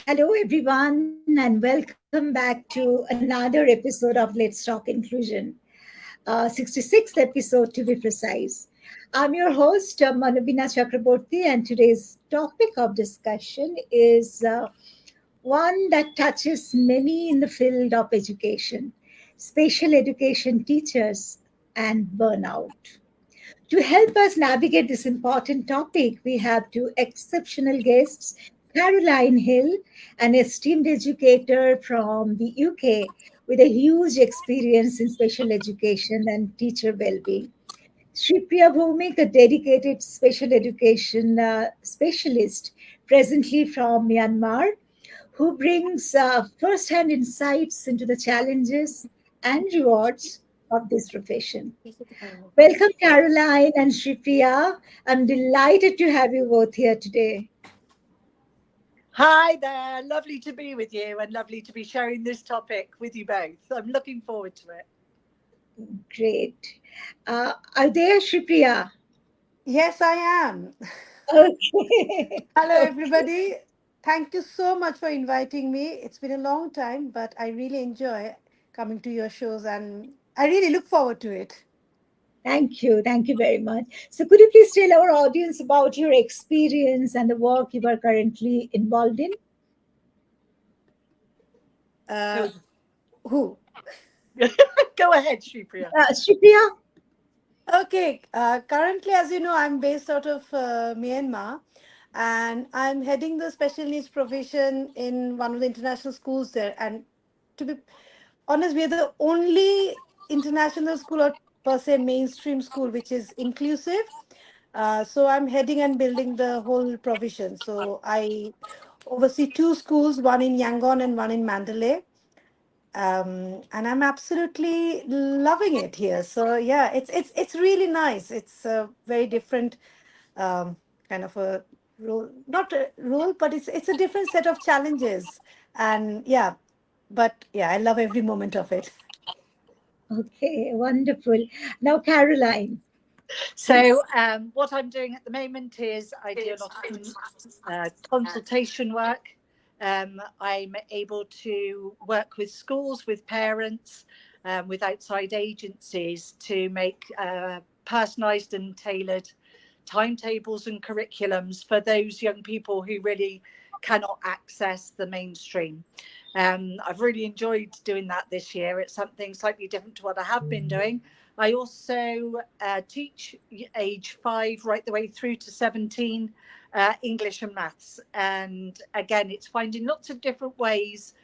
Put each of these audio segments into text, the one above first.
Hello, everyone, and welcome back to another episode of Let's Talk Inclusion, 66th episode to be precise. I'm your host, Manobina Chakraborty, and today's topic of discussion is one that touches many in the field of education, special education teachers, and burnout. To help us navigate this important topic, we have two exceptional guests, Caroline Hill, an esteemed educator from the UK with a huge experience in special education and teacher well-being. Sreepriya Bhowmik, a dedicated special education specialist, presently from Myanmar, who brings first-hand insights into the challenges and rewards of this profession. Welcome, Caroline and Shripriya. I'm delighted to have you both here today. Hi there, lovely to be with you and lovely to be sharing this topic with you both. I'm looking forward to it. Great. Are there, Shripriya? Yes, I am. Okay. Hello, Okay. everybody. Thank you so much for inviting me. It's been a long time, but I really enjoy coming to your shows and I really look forward to it. Thank you. Thank you very much. So, could you please tell our audience about your experience and the work you are currently involved in? Uh, Who- who? Go ahead, Sripriya. Shripriya? Okay, currently, as you know, I'm based out of Myanmar and I'm heading the special needs provision in one of the international schools there. And to be honest, we are the only international school or per se mainstream school which is inclusive. So I'm heading and building the whole provision. So I oversee two schools, one in Yangon and one in Mandalay. And I'm absolutely loving it here. So yeah, it's really nice. It's a very different um, kind of a role, not a role, but it's a different set of challenges. And yeah, but yeah, I love every moment of it. Okay, wonderful. Now, Caroline, So, please. what I'm doing at the moment is I do a lot of consultation work. I'm able to work with schools, with parents, with outside agencies to make personalised and tailored timetables and curriculums for those young people who really cannot access the mainstream. I've really enjoyed doing that this year. It's something slightly different to what I have been doing. I also teach age 5 right the way through to 17 English and maths. And again, it's finding lots of different ways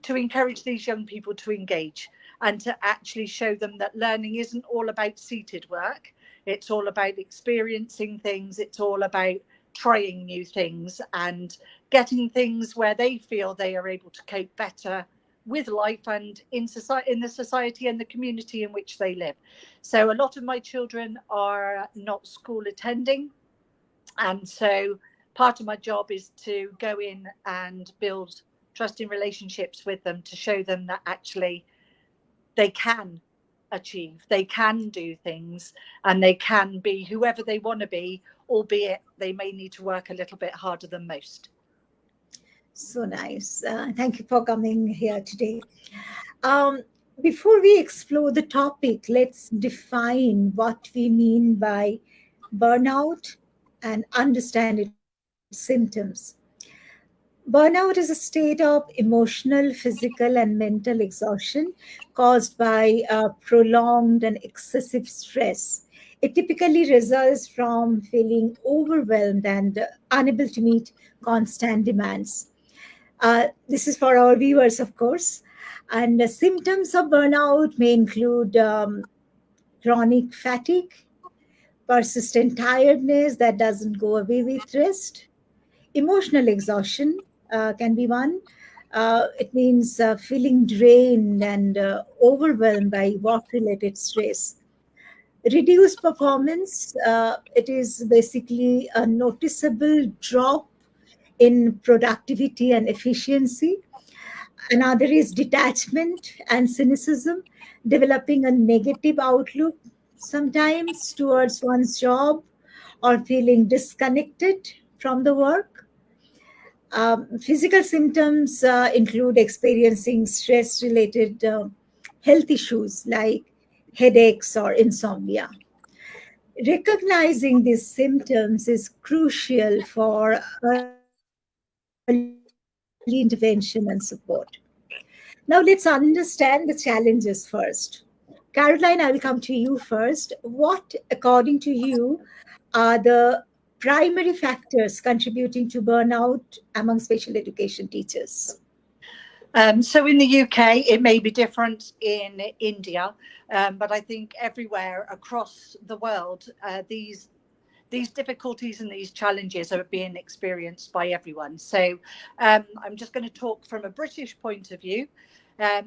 to encourage these young people to engage and to actually show them that learning isn't all about seated work. It's all about experiencing things. It's all about trying new things and getting things where they feel they are able to cope better with life and in society, in the society and the community in which they live. So a lot of my children are not school attending, and so part of my job is to go in and build trusting relationships with them to show them that actually they can achieve, they can do things, and they can be whoever they want to be, albeit they may need to work a little bit harder than most. So nice. Thank you for coming here today. Um, Before we explore the topic, let's define what we mean by burnout and understand its symptoms. Burnout is a state of emotional, physical, and mental exhaustion caused by prolonged and excessive stress. It typically results from feeling overwhelmed and unable to meet constant demands. This is for our viewers, of course. And the symptoms of burnout may include chronic fatigue, persistent tiredness that doesn't go away with rest, emotional exhaustion can be one. It means feeling drained and overwhelmed by work related stress. Reduced performance, it is basically a noticeable drop in productivity and efficiency. Another is detachment and cynicism, developing a negative outlook sometimes towards one's job or feeling disconnected from the work. Physical symptoms include experiencing stress related health issues like headaches or insomnia. Recognizing these symptoms is crucial for early intervention and support. Now, let's understand the challenges first. Caroline, I will come to you first. What, according to you, are the primary factors contributing to burnout among special education teachers? So in the UK, it may be different in India, but I think everywhere across the world, these difficulties and these challenges are being experienced by everyone. So I'm just going to talk from a British point of view,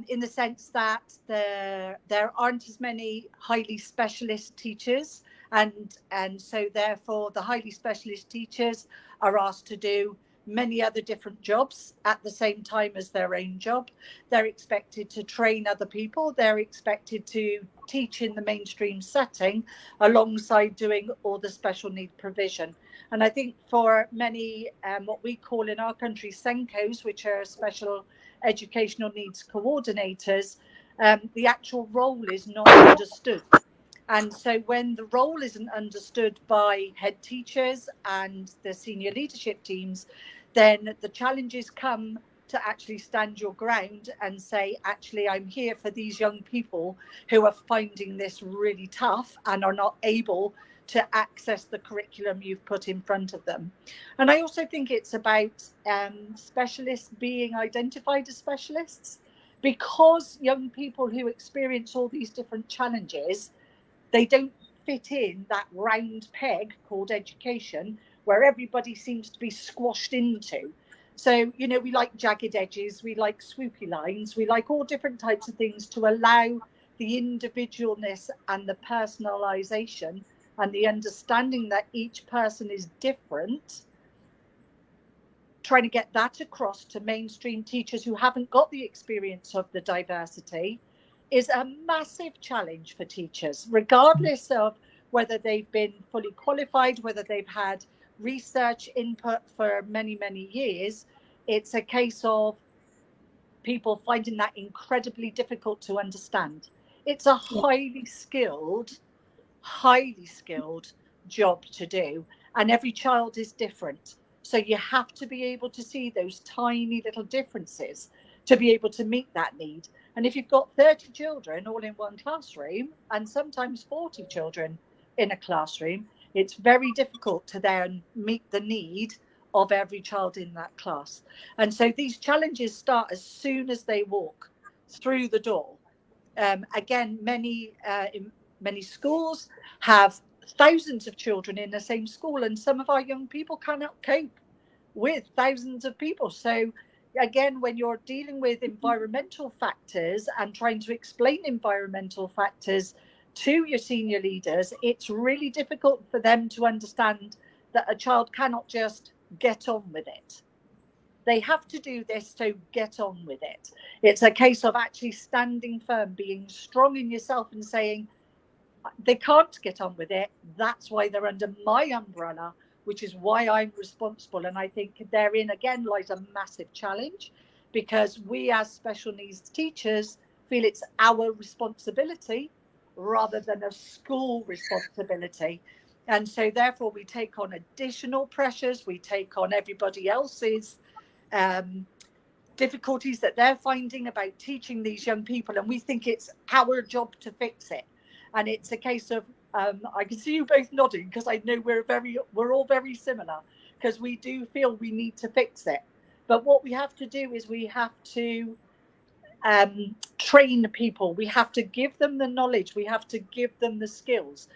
in the sense that there aren't as many highly specialist teachers, and so therefore the highly specialist teachers are asked to do many other different jobs at the same time as their own job. They're expected to train other people. They're expected to teach in the mainstream setting alongside doing all the special need provision. And I think for many, what we call in our country SENCOs, which are special educational needs coordinators, the actual role is not understood. And so when the role isn't understood by head teachers and the senior leadership teams, then the challenges come to actually stand your ground and say, actually, I'm here for these young people who are finding this really tough and are not able to access the curriculum you've put in front of them. And I also think it's about specialists being identified as specialists, because young people who experience all these different challenges, they don't fit in that round peg called education where everybody seems to be squashed into. So, you know, we like jagged edges, we like swoopy lines, we like all different types of things to allow the individualness and the personalization and the understanding that each person is different, trying to get that across to mainstream teachers who haven't got the experience of the diversity is a massive challenge for teachers, regardless of whether they've been fully qualified, whether they've had research input for many, many years. It's a case of people finding that incredibly difficult to understand. It's a Yeah. highly skilled job to do, and every child is different. So you have to be able to see those tiny little differences to be able to meet that need. And if you've got 30 children all in one classroom, and sometimes 40 children in a classroom, it's very difficult to then meet the need of every child in that class. And so these challenges start as soon as they walk through the door. Again, many schools have thousands of children in the same school, and some of our young people cannot cope with thousands of people. So again, when you're dealing with environmental factors and trying to explain environmental factors to your senior leaders, it's really difficult for them to understand that a child cannot just get on with it. They have to do this, so get on with it. It's a case of actually standing firm, being strong in yourself and saying, they can't get on with it. That's why they're under my umbrella, which is why I'm responsible. And I think therein again lies a massive challenge, because we as special needs teachers feel it's our responsibility rather than a school responsibility. And so therefore we take on additional pressures, we take on everybody else's um, difficulties that they're finding about teaching these young people, and we think it's our job to fix it. And it's a case of I can see you both nodding, because I know we're all very similar, because we do feel we need to fix it. But what we have to do is we have to train people. We have to give them the knowledge. We have to give them the skills.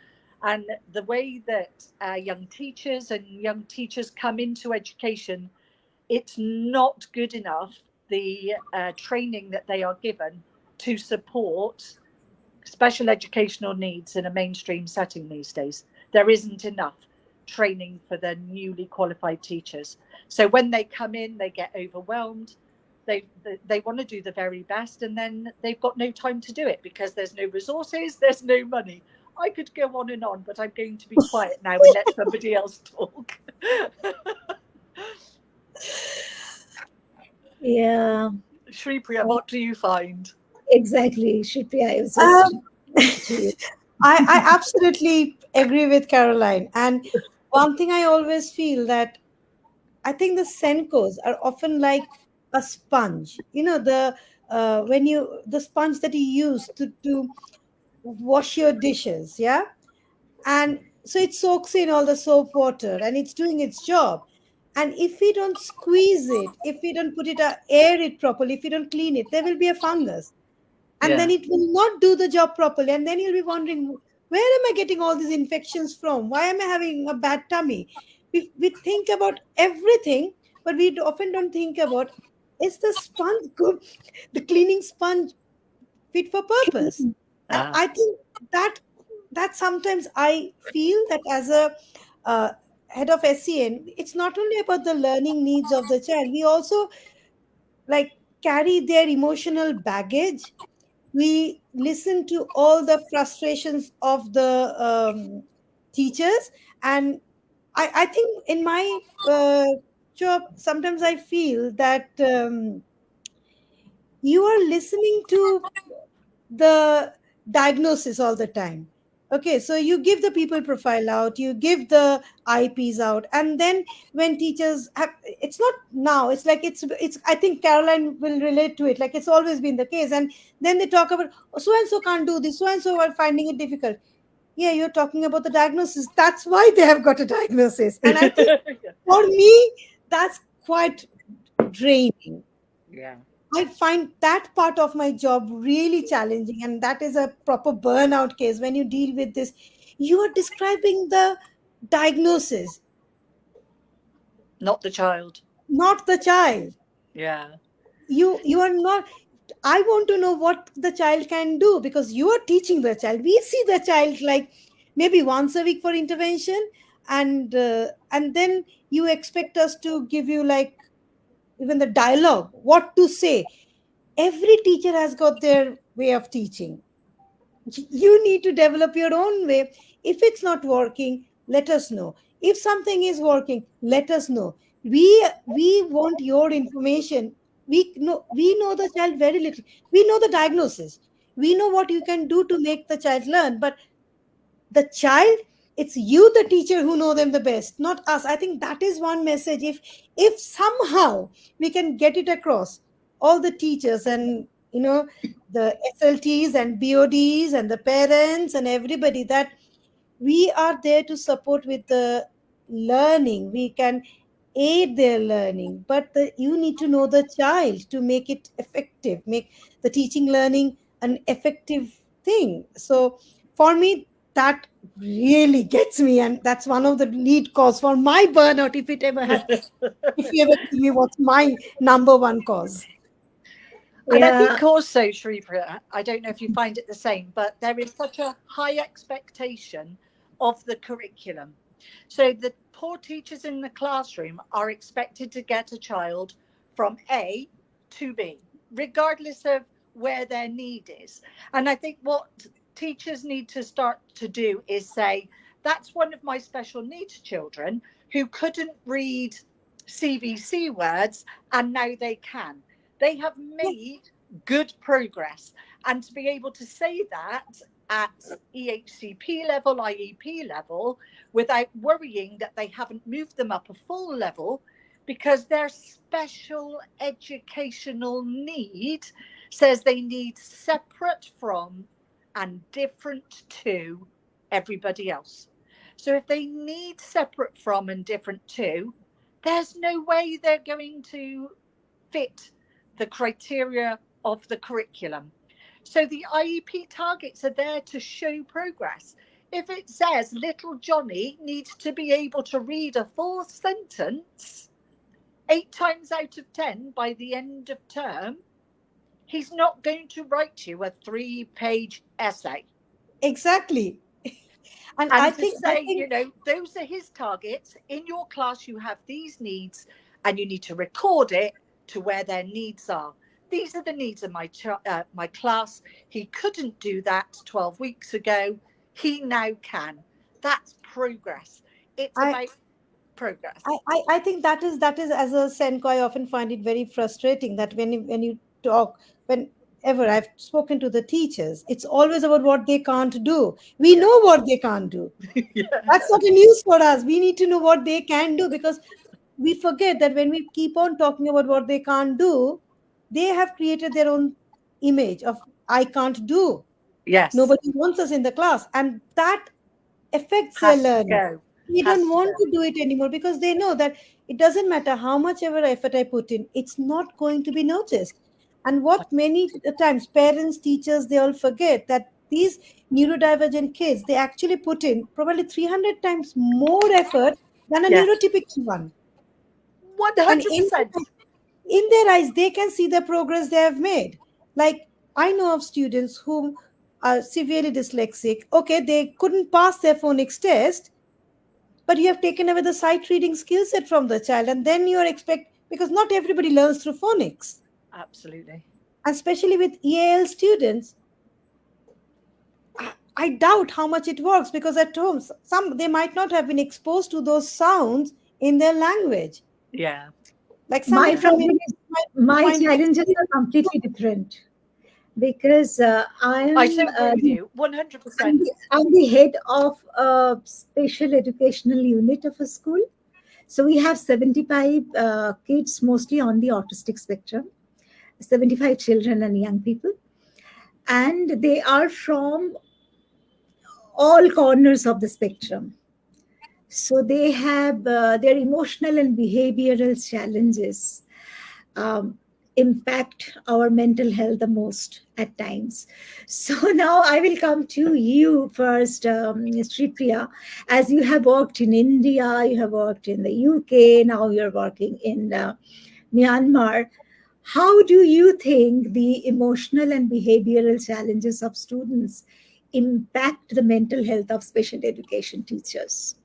And the way that young teachers come into education, it's not good enough, the training that they are given to support special educational needs in a mainstream setting these days. There isn't enough training for the newly qualified teachers. So when they come in, they get overwhelmed. They want to do the very best, and then they've got no time to do it because there's no resources, there's no money. I could go on, but I'm going to be quiet now and let somebody else talk. Yeah. Sreepriya, uh, what do you find? exactly, Shruti. I was just Um, to you. I absolutely agree with Caroline. And one thing I always feel that I think the Senkos are often like a sponge. You know, the sponge that you use to wash your dishes, yeah? And so it soaks in all the soap water and it's doing its job. And if we don't squeeze it, if we don't put it air it properly, if we don't clean it, there will be a fungus, and then Yeah. it will not do the job properly, and then you'll be wondering, where am I getting all these infections from? Why am I having a bad tummy? We think about everything, but we often don't think about, is the sponge good, the cleaning sponge fit for purpose? And Ah, I think that sometimes I feel that as a uh, head of SEN, it's not only about the learning needs of the child, we also like carry their emotional baggage. We listen to all the frustrations of the teachers. And I think in my job sometimes I feel that you are listening to the diagnosis all the time. Okay, so you give the people profile out, you give the IPs out, and then when teachers have, it's not now, it's like it's I think Caroline will relate to it, like it's always been the case. And then they talk about, oh, so and so can't do this, so and so are finding it difficult. Yeah, you're talking about the diagnosis, that's why they have got a diagnosis. And I think for me that's quite draining. yeah. I find that part of my job really challenging, and that is a proper burnout case. When you deal with this, you are describing the diagnosis, Not the child. not the child. Yeah. You are not. I want to know what the child can do, because you are teaching the child. We see the child like maybe once a week for intervention, and then you expect us to give you like even the dialogue, what to say. Every teacher has got their way of teaching. You need to develop your own way. If it's not working, let us know. If something is working, let us know. We want your information. We know the child very little. We know the diagnosis, we know what you can do to make the child learn, but the child, it's you the teacher who know them the best, not us. I think that is one message. If somehow we can get it across, all the teachers and the SLTs and BODs and the parents and everybody, that we are there to support with the learning, we can aid their learning, but you need to know the child to make it effective, make the teaching learning an effective thing. So for me, that really gets me, and that's one of the lead cause for my burnout. If you ever see me, what's my number one cause? And I Yeah. think also, Sreepriya, I don't know if you find it the same, but there is such a high expectation of the curriculum. So the poor teachers in the classroom are expected to get a child from A to B, regardless of where their need is. And I think what teachers need to start to do is say, that's one of my special needs children who couldn't read CVC words and now they can. They have Yeah, made good progress. And to be able to say that at EHCP level, IEP level, without worrying that they haven't moved them up a full level because their special educational need says they need separate from and different to everybody else. So if they need separate from and different to, there's no way they're going to fit the criteria of the curriculum. So the IEP targets are there to show progress. If it says little Johnny needs to be able to read a full sentence 8 times out of 10 by the end of term, he's not going to write you a 3 page essay. exactly. And I And to think I say, think those are his targets. In your class, you have these needs, and you need to record it to where their needs are. These are the needs of my class. He couldn't do that 12 weeks ago. He now can. That's progress. It's I about progress. I think that is as a Senko, I often find it very frustrating that when you talk, whenever I've spoken to the teachers, it's always about what they can't do. We Yeah. know what they can't do. Yeah. That's not a news for us. We need to know what they can do, because we forget that when we keep on talking about what they can't do, they have created their own image of I can't do. Yes. Nobody wants us in the class, and that affects their Has to learning. go. They Has don't to want go. to do it anymore because they know that it doesn't matter how much ever effort I put in, it's not going to be noticed. And what many times parents, teachers, they all forget that these neurodivergent kids, they actually put in probably 300 times more effort than a Yes. neurotypical one. And in 100%. their eyes, they can see the progress they have made. Like, I know of students who are severely dyslexic. Okay, they couldn't pass their phonics test, but you have taken away the sight reading skill set from the child, and then you are expect, because not everybody learns through phonics, Absolutely. and especially with EAL students. I doubt how much it works, because at home some they might not have been exposed to those sounds in their language. Yeah. Like My somebody Yeah. from problem India is might my find it challenges extremely are completely different because I I am so agree with you. 100%. I'm the head of a special educational unit of a school. So we have 75 kids, mostly on the autistic spectrum, 75 children and young people. And they are from all corners of the spectrum. So they have their emotional and behavioral challenges um, impact our mental health the most at times. So now I will come to you first, Sreepriya. As you have worked in India, you have worked in the UK, now you're working in Myanmar. How do you think the emotional and behavioral challenges of students impact the mental health of special education teachers?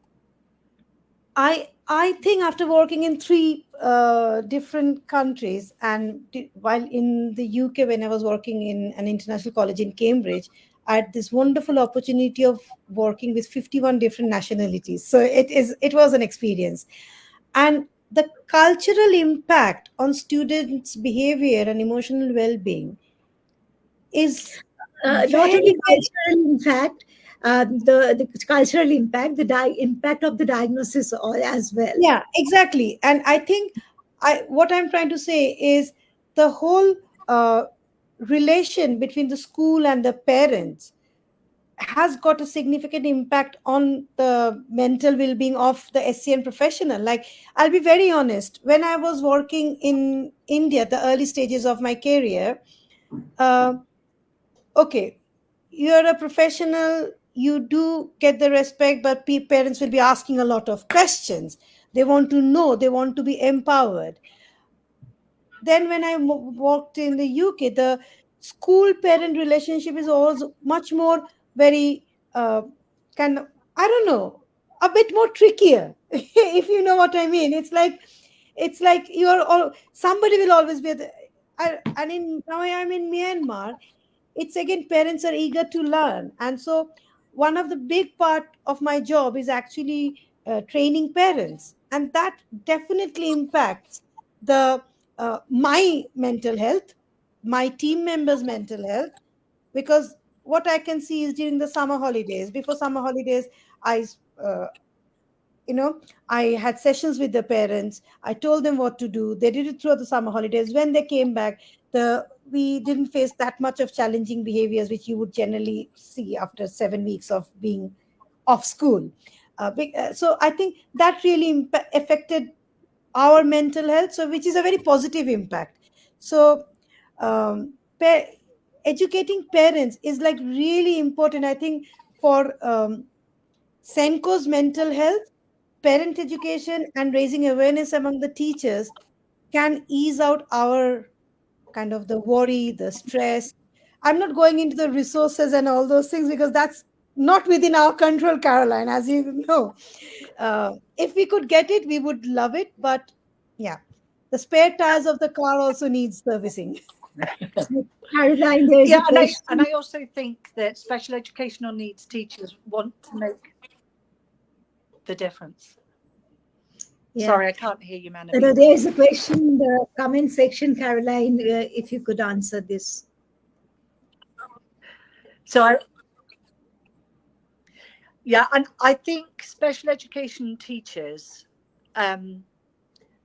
I think after working in three different countries, and while in the UK, when I was working in an international college in Cambridge, I had this wonderful opportunity of working with 51 different nationalities. So it was an experience, and the cultural impact on students' behavior and emotional well-being is Not very, only very, cultural, in fact, the cultural impact, the impact of the diagnosis all as well. yeah, exactly. And I think I what I'm trying to say is the whole uh, relation between the school and the parents has got a significant impact on the mental well-being of the SCN professional. Like, I'll be very honest, when I was working in India, the early stages of my career, uh, okay, you're a professional, you do get the respect, but parents will be asking a lot of questions. They want to know, they want to be empowered. Then when I worked in the UK, the school parent relationship is also much more very kind of, I don't know, a bit more trickier, if you know what I mean. It's like you're all, somebody will always be and in now I'm in Myanmar. It's again, parents are eager to learn, and so one of the big part of my job is actually training parents, and that definitely impacts the my mental health, my team members mental health, because what I can see is during the summer holidays, before summer holidays, I uh, you know I had sessions with the parents. I told them what to do. They did it throughout the summer holidays. When they came back, the we didn't face that much of challenging behaviors which you would generally see after 7 weeks of being off school. So I think that really affected our mental health, so which is a very positive impact. So educating parents is like really important, I think, for Senko's mental health. Parent education and raising awareness among the teachers can ease out our kind of the worry, the stress. I'm not going into the resources and all those things because that's not within our control, Caroline, as you know. If we could get it, we would love it. But yeah, the spare tires of the car also needs servicing. So, Caroline, there is Yeah, a and question. I also think that special educational needs teachers want to make the difference. Yeah. Sorry, I can't hear you, There Manobina. is a question in the comment section, Caroline, if you could answer this. So yeah, and I think special education teachers um,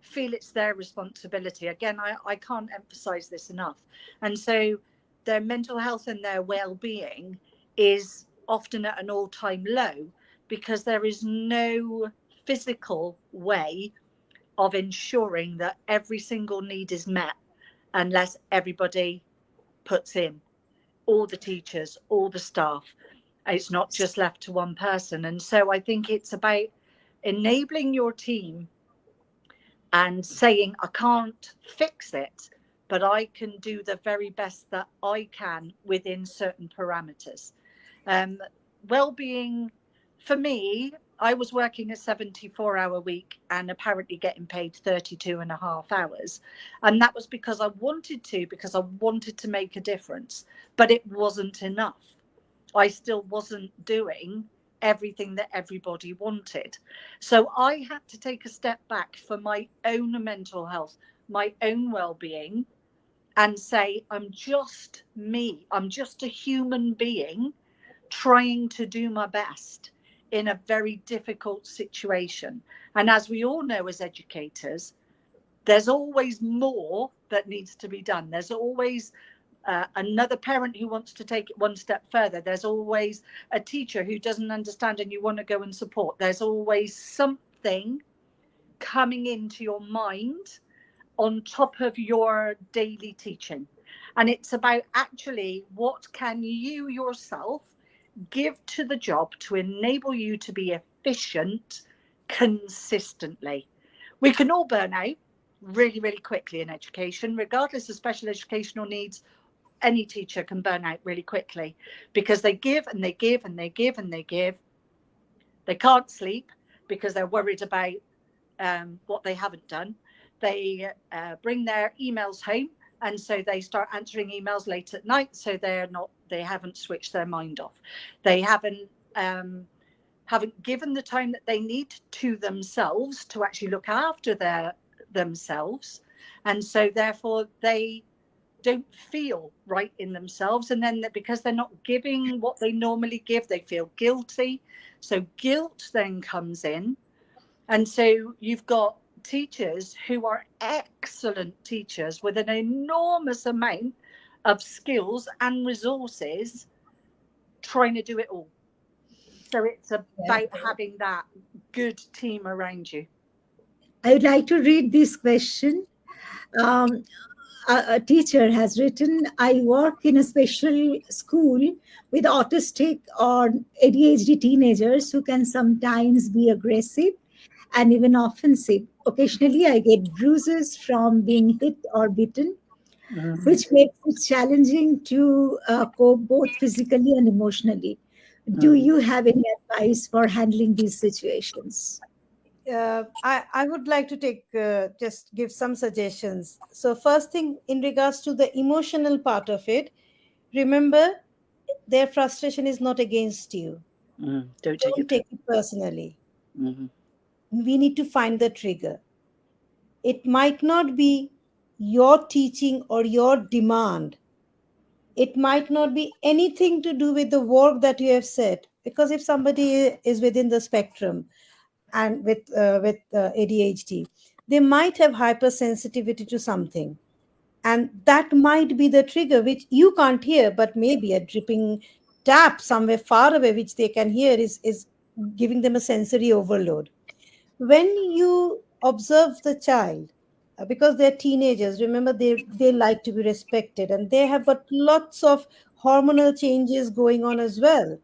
feel it's their responsibility. Again, I can't emphasize this enough. And so their mental health and their well-being is often at an all-time low because there is no physical way of ensuring that every single need is met unless everybody puts in, all the teachers, all the staff. It's not just left to one person. And so I think it's about enabling your team and saying, I can't fix it, but I can do the very best that I can within certain parameters. Um, well-being, for me, I was working a 74-hour week and apparently getting paid 32 and a half hours. And that was because I wanted to, because I wanted to make a difference, but it wasn't enough. I still wasn't doing everything that everybody wanted. So I had to take a step back for my own mental health, my own well-being, and say, I'm just me. I'm just a human being trying to do my best in a very difficult situation. And as we all know as educators, there's always more that needs to be done. There's always another parent who wants to take it one step further. There's always a teacher who doesn't understand and you want to go and support. There's always something coming into your mind on top of your daily teaching. And it's about actually what can you yourself give to the job to enable you to be efficient consistently. We can all burn out really, really quickly in education, regardless of special educational needs. Any teacher can burn out really quickly because they give and they give and they give and they give. They can't sleep because they're worried about what they haven't done. They bring their emails home, and so they start answering emails late at night. So they haven't switched their mind off. They haven't given the time that they need to themselves to actually look after themselves, and so therefore they don't feel right in themselves. And then because they're not giving what they normally give, they feel guilty. So guilt then comes in, and so you've got teachers who are excellent teachers with an enormous amount of skills and resources trying to do it all. So it's Yeah. about having that good team around you. I would like to read this question. Um, a teacher has written, I work in a special school with autistic or ADHD teenagers who can sometimes be aggressive and even offensive. Occasionally, I get bruises from being hit or bitten, Mm, which makes it challenging to cope both physically and emotionally. Do mm. you have any advice for handling these situations? I would like to take just give some suggestions. So, first thing, in regards to the emotional part of it, remember their frustration is not against you. Don't take it Don't personally. take it personally. Mm-hmm. We need to find the trigger. It might not be your teaching or your demand. It might not be anything to do with the work that you have said. Because if somebody is within the spectrum and with ADHD, they might have hypersensitivity to something, and that might be the trigger which you can't hear, but maybe a dripping tap somewhere far away which they can hear is giving them a sensory overload. When you observe the child, because they're teenagers, remember they like to be respected and they have got lots of hormonal changes going on as well.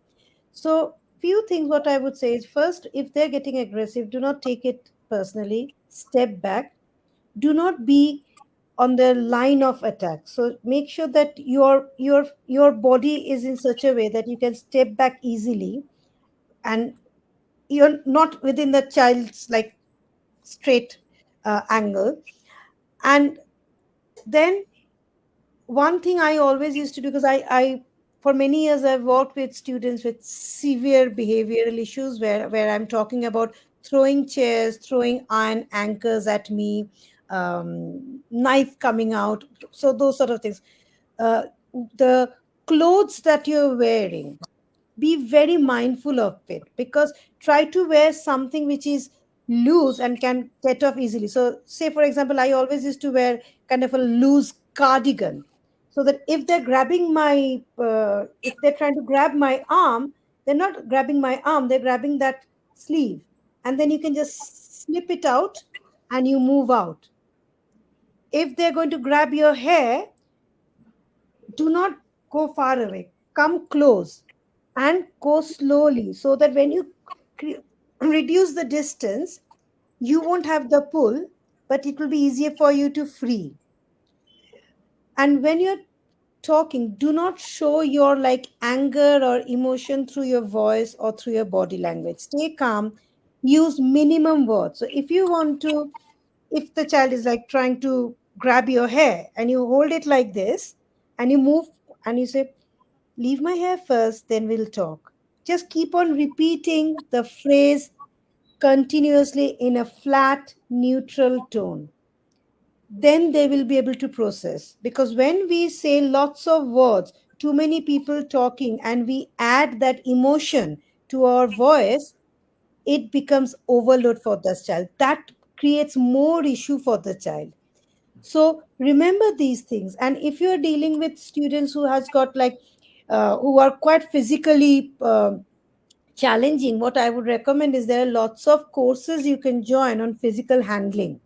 So few things what I would say is, first, if they're getting aggressive, do not take it personally, step back, do not be on the line of attack. So make sure that your body is in such a way that you can step back easily, and you're not within the child's like straight angle. And then one thing I always used to do, because I for many years I've worked with students with severe behavioral issues where I'm talking about throwing chairs, throwing iron anchors at me, knife coming out. So those sort of things. Uh, the clothes that you're wearing, be very mindful of it, because try to wear something which is loose and can get off easily. So say for example, I always used to wear kind of a loose cardigan, so that if they're grabbing my if they're trying to grab my arm, they're not grabbing my arm, they're grabbing that sleeve, and then you can just slip it out and you move out. If they're going to grab your hair, do not go far away, come close and go slowly, so that when you cre- reduce the distance, you won't have the pull, but it will be easier for you to free. And when you're talking, do not show your like anger or emotion through your voice or through your body language. Stay calm, use minimum words. So if you want to, if the child is like trying to grab your hair and you hold it like this and you move and you say, leave my hair first, then we'll talk. Just keep on repeating the phrase continuously in a flat, neutral tone. Then they will be able to process. Because when we say lots of words, too many people talking, and we add that emotion to our voice, it becomes overload for the child. That creates more issue for the child. So remember these things. And if you're dealing with students who has got like who are quite physically challenging, what I would recommend is there are lots of courses you can join on physical handling.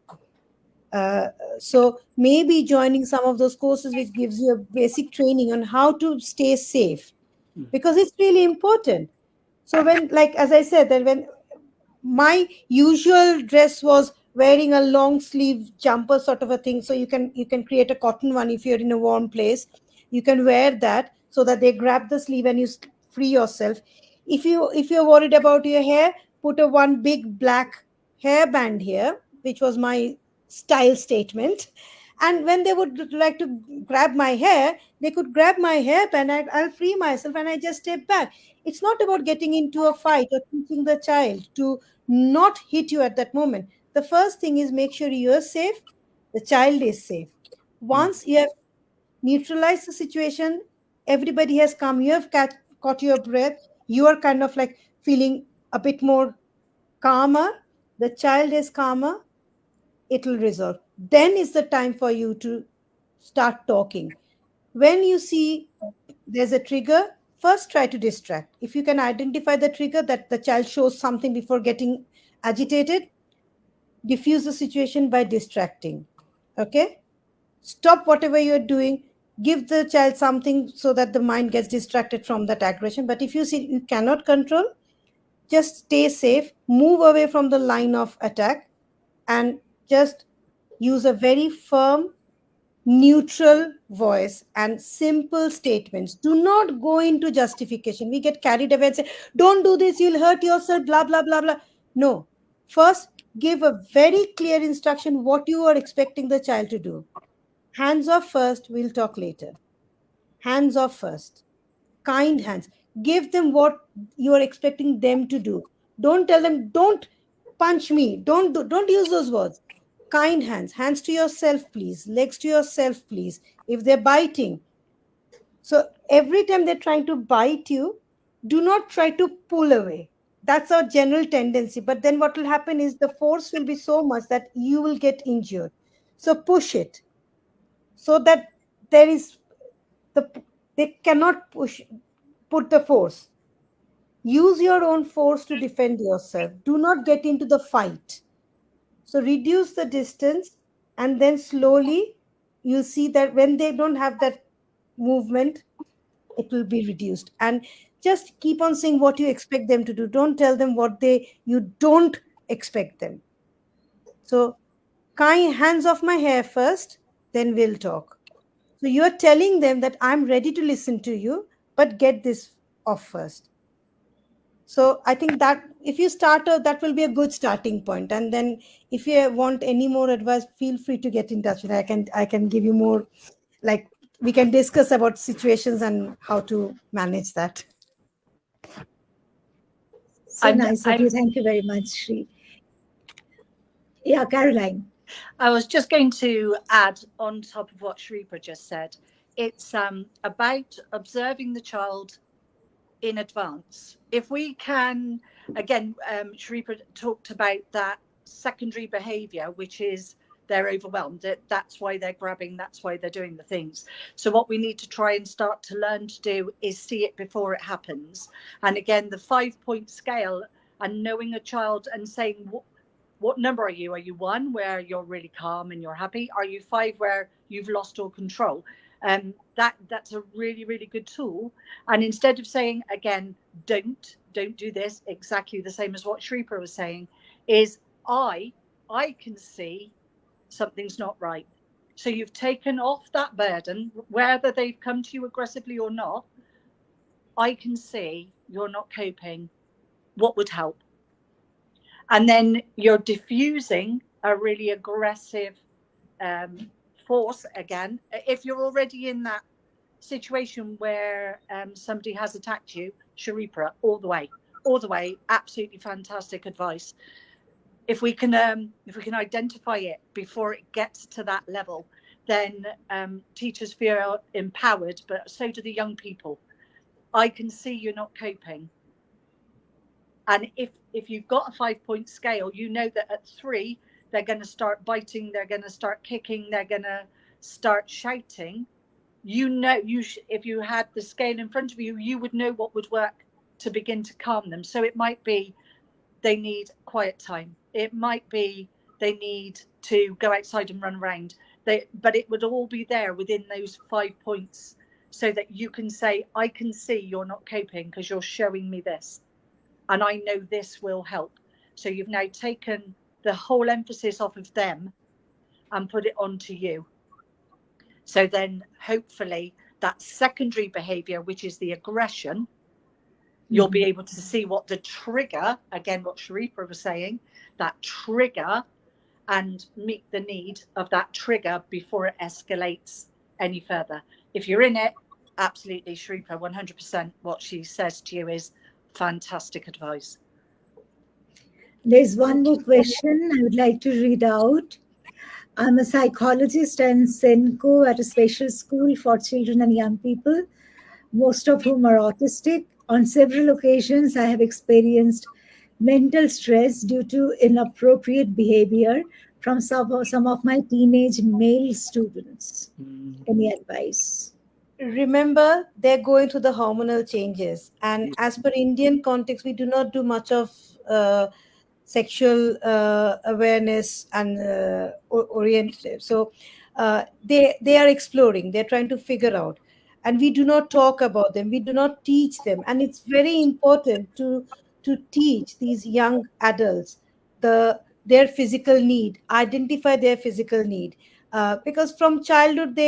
uh, so maybe joining some of those courses which gives you a basic training on how to stay safe, because it's really important. So when, like as I said, that when my usual dress was wearing a long sleeve jumper sort of a thing, so you can create a cotton one. If you're in a warm place, you can wear that so that they grab the sleeve and you free yourself. If you're worried about your hair, put a one big black hairband here, which was my style statement. And when they would like to grab my hair, they could grab my hairband, I'll free myself and I just step back. It's not about getting into a fight or teaching the child to not hit you at that moment. The first thing is make sure you're safe, the child is safe. Once you have neutralized the situation, everybody has come, you have caught your breath, you are kind of like feeling a bit more calmer, the child is calmer, it will resolve. Then is the time for you to start talking. When you see there's a trigger, first try to distract. If you can identify the trigger that the child shows something before getting agitated, diffuse the situation by distracting. Okay? Stop whatever you're doing, give the child something so that the mind gets distracted from that aggression. But if you see you cannot control, just stay safe, move away from the line of attack, and just use a very firm, neutral voice and simple statements. Do not go into justification. We get carried away and say, don't do this, you'll hurt yourself, blah, blah, blah, blah. No. First, give a very clear instruction what you are expecting the child to do. Hands off first, we'll talk later. Hands off first. Kind hands. Give them what you are expecting them to do. Don't tell them, don't punch me. Don't use those words. Kind hands. Hands to yourself, please. Legs to yourself, please. If they're biting. So every time they're trying to bite you, do not try to pull away. That's our general tendency. But then what will happen is the force will be so much that you will get injured. So push it so that there is the they cannot put the force. Use your own force to defend yourself. Do not get into the fight. So reduce the distance, and then slowly you'll see that when they don't have that movement, it will be reduced. And just keep on saying what you expect them to do. Don't tell them what they you don't expect them. So kind hands off my hair first, then we'll talk. So you're telling them that I'm ready to listen to you, but get this off first. So I think that if you start, that will be a good starting point. And then if you want any more advice, feel free to get in touch with me. I can give you more, like we can discuss about situations and how to manage that. So I'm nice of you. I'm Thank you very much, Sri. Yeah, Caroline. I was just going to add on top of what Sreepriya just said. It's about observing the child in advance. If we can, again, Shripad talked about that secondary behavior, which is they're overwhelmed. That's why they're grabbing, that's why they're doing the things. So, what we need to try and start to learn to do is see it before it happens. And again, the 5 point scale and knowing a child and saying, what number are you? Are you one where you're really calm and you're happy? Are you five where you've lost all control? That's a really, really good tool. And instead of saying again, don't do this, exactly the same as what Shrieper was saying, is I can see something's not right. So you've taken off that burden, whether they've come to you aggressively or not. I can see you're not coping. What would help? And then you're diffusing a really aggressive force again. If you're already in that situation where somebody has attacked you, Sharipra, all the way, absolutely fantastic advice. If we can identify it before it gets to that level, then teachers feel empowered, but so do the young people. I can see you're not coping. And if you've got a 5 point scale, you know that at 3, they're going to start biting, they're going to start kicking, they're going to start shouting. You know, if you had the scale in front of you, you would know what would work to begin to calm them. So it might be they need quiet time. It might be they need to go outside and run around. But it would all be there within those 5 points, so that you can say, I can see you're not coping because you're showing me this. And I know this will help. So you've now taken the whole emphasis off of them and put it onto you. So then hopefully that secondary behavior, which is the aggression, you'll be able to see what the trigger, again, what Sharipra was saying, that trigger, and meet the need of that trigger before it escalates any further. If you're in it, absolutely, Sharipra, 100% what she says to you is fantastic advice. There's one more question I would like to read out. I'm a psychologist and Senko at a special school for children and young people, most of whom are autistic. On several occasions, I have experienced mental stress due to inappropriate behavior from some of my teenage male students. Any advice? Remember, they're going through the hormonal changes, and as per Indian context, we do not do much of sexual awareness and oriented. So they are exploring, they're trying to figure out, and we do not talk about them, we do not teach them. And it's very important to teach these young adults their physical need, identify their physical need, because from childhood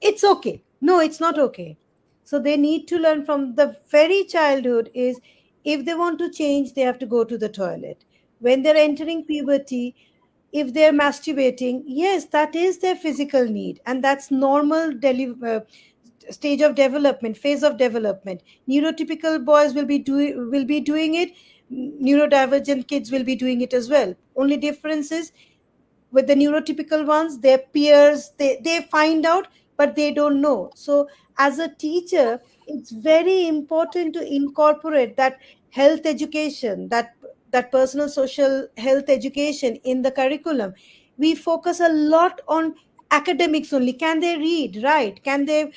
it's okay, no, it's not okay. So they need to learn from the very childhood is, if they want to change, they have to go to the toilet. When they're entering puberty, if they're masturbating, yes, that is their physical need, and that's normal stage of development, phase of development. Neurotypical boys will be doing it, neurodivergent kids will be doing it as well. Only difference is, with the neurotypical ones, their peers, they find out, but they don't know. So as a teacher, it's very important to incorporate that health education, that personal social health education in the curriculum. We focus a lot on academics only. Can they read, right? Can they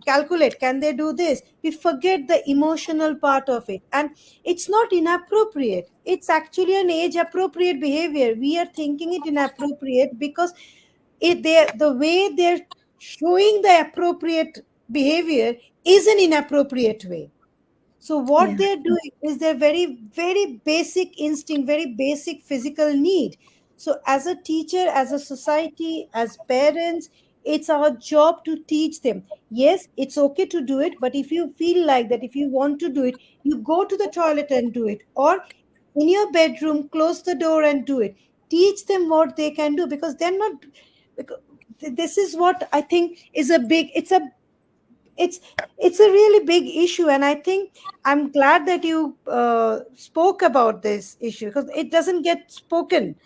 calculate? Can they do this? We forget the emotional part of it. And it's not inappropriate, it's actually an age appropriate behavior. We are thinking it inappropriate because the way they're showing the appropriate behavior is an inappropriate way. So what Yeah. they're doing is their very, very basic instinct, very basic physical need. So as a teacher, as a society, as parents, it's our job to teach them. Yes, it's okay to do it, but if you feel like that, if you want to do it, you go to the toilet and do it. Or in your bedroom, close the door and do it. Teach them what they can do, because they're not, because this is what I think is a big, it's it's a really big issue. And I think I'm glad that you spoke about this issue, because it doesn't get spoken.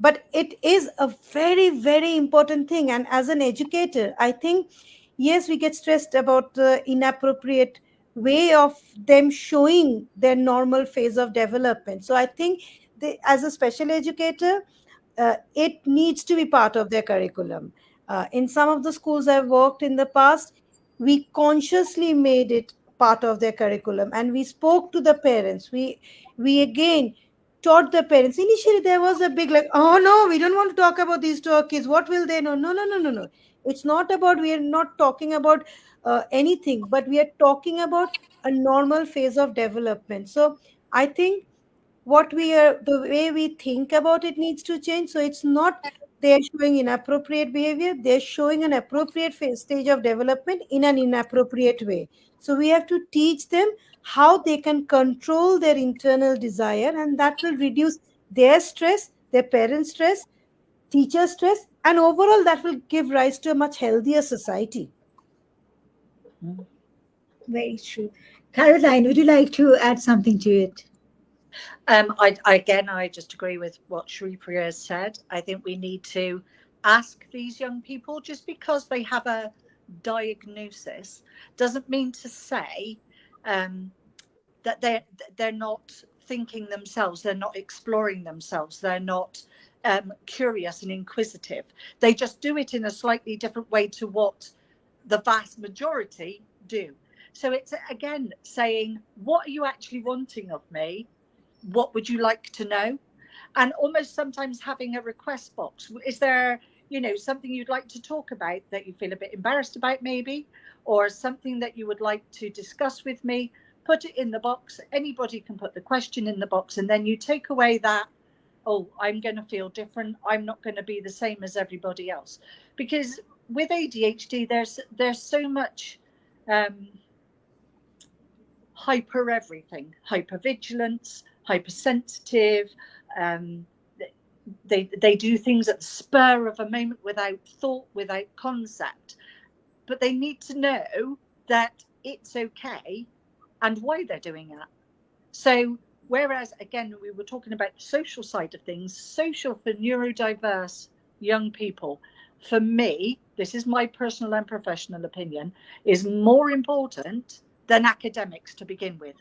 but it is a very, very important thing. And as an educator, I think, yes, we get stressed about the inappropriate way of them showing their normal phase of development. So I think as a special educator, it needs to be part of their curriculum. In some of the schools I've worked in the past, we consciously made it part of their curriculum, and we spoke to the parents. We again taught the parents. Initially, there was a big like, oh no, we don't want to talk about these to our kids. What will they know? No, no, no, no, no. It's not about, we are not talking about anything, but we are talking about a normal phase of development. So I think what we are, the way we think about it needs to change. So it's not they're showing inappropriate behavior, they're showing an appropriate stage of development in an inappropriate way. So we have to teach them how they can control their internal desire, and that will reduce their stress, their parents stress, teacher stress, and overall that will give rise to a much healthier society. Very true. Caroline, would you like to add something to it? I just agree with what Sreepriya has said. I think we need to ask these young people, just because they have a diagnosis doesn't mean to say um, that they're not thinking themselves, they're not exploring themselves, they're not curious and inquisitive. They just do it in a slightly different way to what the vast majority do. So it's again saying, what are you actually wanting of me? What would you like to know? And almost sometimes having a request box. Is there, something you'd like to talk about that you feel a bit embarrassed about, maybe, or something that you would like to discuss with me? Put it in the box. Anybody can put the question in the box, and then you take away that, oh, I'm going to feel different, I'm not going to be the same as everybody else. Because with ADHD, there's so much hyper everything, hypervigilance, hypersensitive. Um, they do things at the spur of a moment, without thought, without concept. But they need to know that it's okay and why they're doing it. So whereas, again, we were talking about the social side of things, social for neurodiverse young people, for me, this is my personal and professional opinion, is more important than academics to begin with.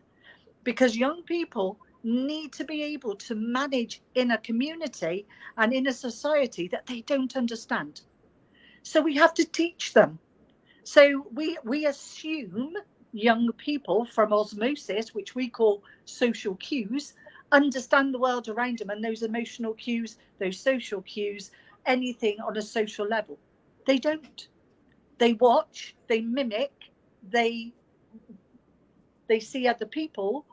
Because young people need to be able to manage in a community and in a society that they don't understand. So we have to teach them. So we assume young people, from osmosis, which we call social cues, understand the world around them, and those emotional cues, those social cues, anything on a social level. They don't. They watch, they mimic, they they see other people,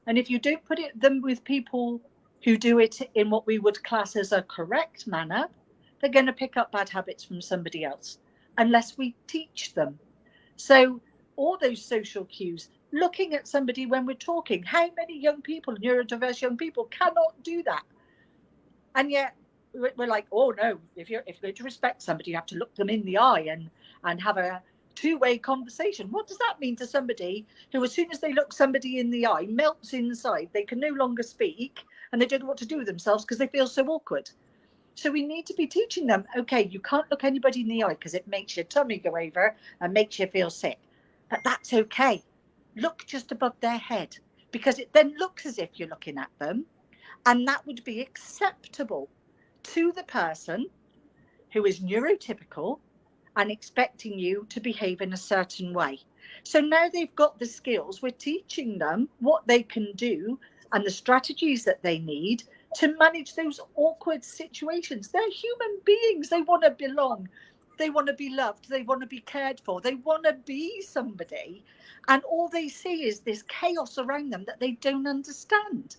and if you don't put them with people who do it in what we would class as a correct manner, they're going to pick up bad habits from somebody else, unless we teach them. So all those social cues, looking at somebody when we're talking, how many young people, neurodiverse young people, cannot do that? And yet we're like, oh no, if you're going to respect somebody, you have to look them in the eye and have a two-way conversation. What does that mean to somebody who, as soon as they look somebody in the eye, melts inside? They can no longer speak, and they don't know what to do with themselves because they feel so awkward. So we need to be teaching them, okay, you can't look anybody in the eye because it makes your tummy go over and makes you feel sick. But that's okay. Look just above their head, because it then looks as if you're looking at them, and that would be acceptable to the person who is neurotypical and expecting you to behave in a certain way. So now they've got the skills, we're teaching them what they can do and the strategies that they need to manage those awkward situations. They're human beings, they want to belong, they want to be loved, they want to be cared for, they want to be somebody. And all they see is this chaos around them that they don't understand.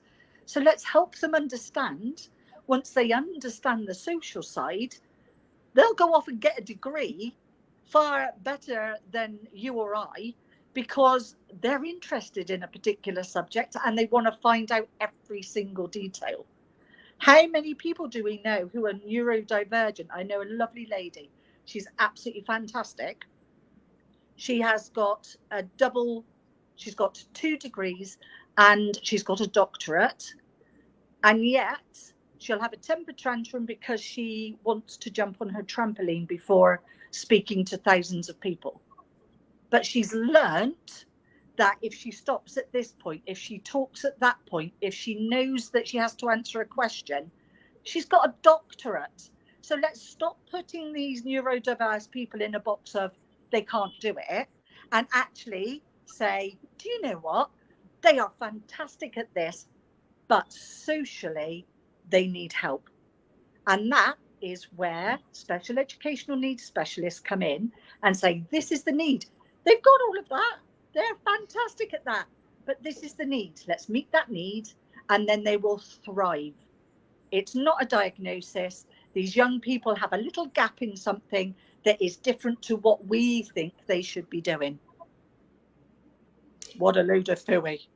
So let's help them understand. Once they understand the social side, they'll go off and get a degree far better than you or I, because they're interested in a particular subject and they want to find out every single detail. How many people do we know who are neurodivergent? I know a lovely lady. She's absolutely fantastic. She has got she's got 2 degrees and she's got a doctorate. And yet She'll have a temper tantrum because she wants to jump on her trampoline before speaking to thousands of people. But she's learnt that if she stops at this point, if she talks at that point, if she knows that she has to answer a question, she's got a doctorate. So let's stop putting these neurodiverse people in a box of they can't do it and actually say, do you know what? They are fantastic at this, but socially, they need help. And that is where special educational needs specialists come in and say, this is the need. They've got all of that. They're fantastic at that. But this is the need. Let's meet that need. And then they will thrive. It's not a diagnosis. These young people have a little gap in something that is different to what we think they should be doing. What a load of phooey.